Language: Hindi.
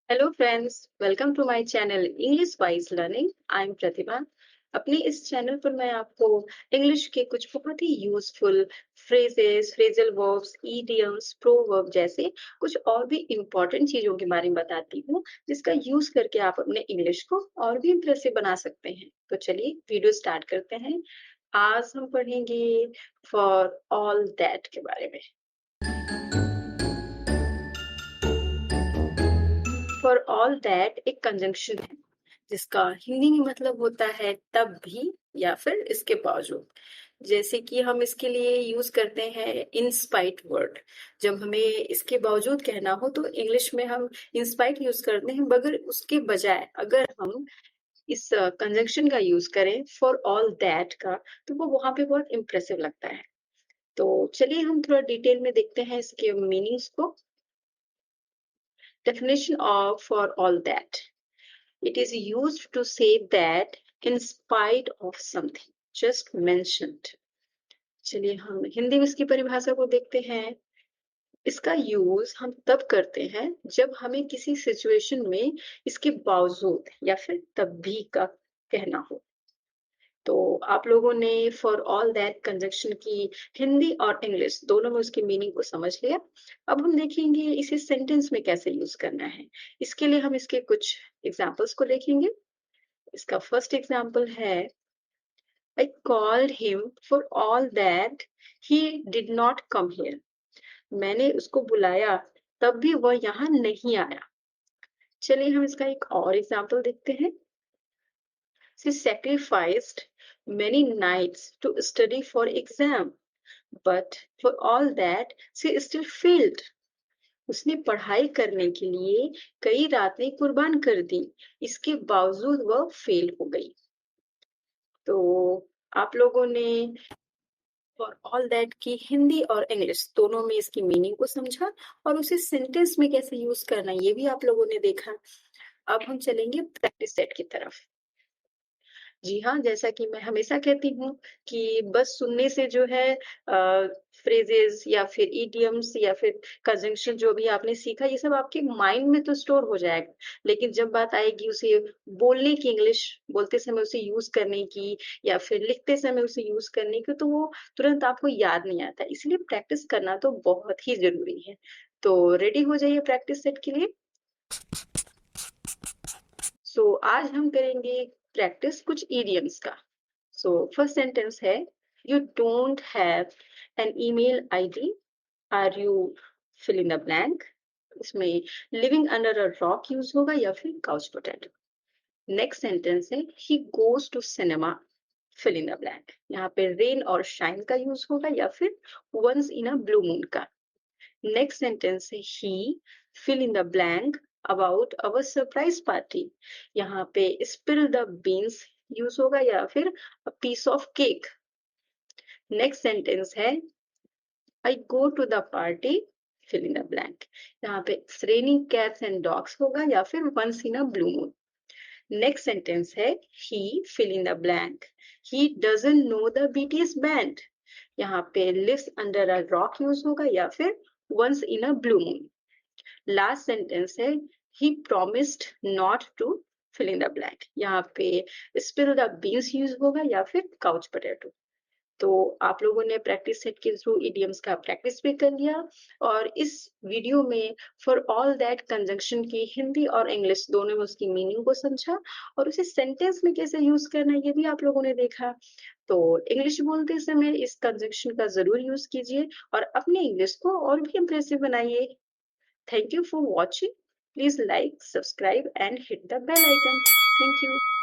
Hello friends, welcome to my channel English wise learning. I am Pratibha. अपने इस चैनल पर मैं आपको इंग्लिश के कुछ बहुत ही useful phrases, phrasal verbs, idioms, proverb जैसे कुछ और भी इम्पोर्टेंट चीजों के बारे में बताती हूँ, जिसका यूज करके आप अपने इंग्लिश को और भी इम्प्रेसिव बना सकते हैं। तो चलिए वीडियो स्टार्ट करते हैं। आज हम पढ़ेंगे फॉर ऑल दैट के बारे में। फॉर ऑल दैट एक कंजंक्शन है जिसका हिंदी में मतलब होता है तब भी या फिर इसके बावजूद। जैसे कि हम इसके लिए यूज करते हैं इन स्पाइट वर्ड। जब हमें इसके बावजूद कहना हो तो इंग्लिश में हम इन स्पाइट यूज करते हैं, मगर उसके बजाय अगर हम इस कंजंक्शन का यूज करें फॉर ऑल दैट का, तो वो वहां पे बहुत इंप्रेसिव लगता है। तो चलिए हम थोड़ा डिटेल में देखते हैं इसके मीनिंग्स को। Definition of for all that: it is used to say that in spite of something just mentioned। चलिए हम हिंदी में इसकी परिभाषा को देखते हैं। इसका यूज हम तब करते हैं जब हमें किसी सिचुएशन में इसके बावजूद या फिर तब भी का कहना हो। तो आप लोगों ने फॉर ऑल दैट कंजक्शन की हिंदी और इंग्लिश दोनों में उसकी मीनिंग को समझ लिया। अब हम देखेंगे इसे सेंटेंस में कैसे यूज करना है। इसके लिए हम इसके कुछ एग्जांपल्स को देखेंगे। इसका फर्स्ट एग्जाम्पल है, I called him for all that he did not come here। मैंने उसको बुलाया तब भी वह यहाँ नहीं आया। चलिए हम इसका एक और एग्जाम्पल देखते हैं। She sacrificed many nights to study for exam, but for all that she still failed। उसने पढ़ाई करने के लिए कई रातें कुर्बान कर दी, इसके बावजूद वह फेल हो गई। तो आप लोगों ने फॉर ऑल दैट की हिंदी और इंग्लिश दोनों में इसकी मीनिंग को समझा और उसे सेंटेंस में कैसे यूज करना ये भी आप लोगों ने देखा। अब हम चलेंगे प्रैक्टिस सेट की तरफ। जी हाँ, जैसा कि मैं हमेशा कहती हूँ कि बस सुनने से जो है फ्रेजेस या फिर इडियम्स या फिर कंजंक्शन जो भी आपने सीखा, ये सब आपके माइंड में तो स्टोर हो जाएगा, लेकिन जब बात आएगी उसे बोलने की, इंग्लिश बोलते समय उसे यूज करने की या फिर लिखते समय उसे यूज करने की, तो वो तुरंत आपको याद नहीं आता। इसलिए प्रैक्टिस करना तो बहुत ही जरूरी है। तो रेडी हो जाइए प्रैक्टिस सेट के लिए। आज हम करेंगे प्रैक्टिस कुछ इडियम्स का। फर्स्ट सेंटेंस है, you don't have an email ID, are you fill in the blank. इसमें living under a rock use होगा या फिर काउच पोटैटो। नेक्स्ट सेंटेंस है, he goes to cinema, fill in the blank. यहाँ पे रेन और शाइन का यूज होगा या फिर once in a blue moon का। नेक्स्ट सेंटेंस है, he fill in the blank about our surprise party. यहाँ पे स्पिल द बीन्स यूज होगा या फिर a piece of cake. Next sentence है, I go to the party, fill in the blank. यहाँ पे रेनिंग कैट्स एंड डॉग्स होगा या फिर once in a blue moon. Next sentence है, he fill in the blank, he doesn't know the BTS band. यहाँ पे lives under a rock use होगा या फिर once in a blue moon. Last sentence है, he promised not to fill in the blank. यहाँ पे स्पिल द बीन्स यूज होगा या फिर काउच पोटैटो। तो आप लोगों ने प्रैक्टिस सेट के थ्रू इडियम्स का प्रैक्टिस भी कर लिया और इस वीडियो में फॉर ऑल दैट कंजंक्शन की हिंदी और इंग्लिश दोनों में उसकी मीनिंग को समझा और उसे सेंटेंस में कैसे यूज करना है ये भी आप लोगों ने देखा। तो इंग्लिश बोलते समय इस कंजंक्शन का जरूर यूज कीजिए और अपने इंग्लिश को और भी इंप्रेसिव बनाइए। Thank you for watching. Please like, subscribe and hit the bell icon. Thank you.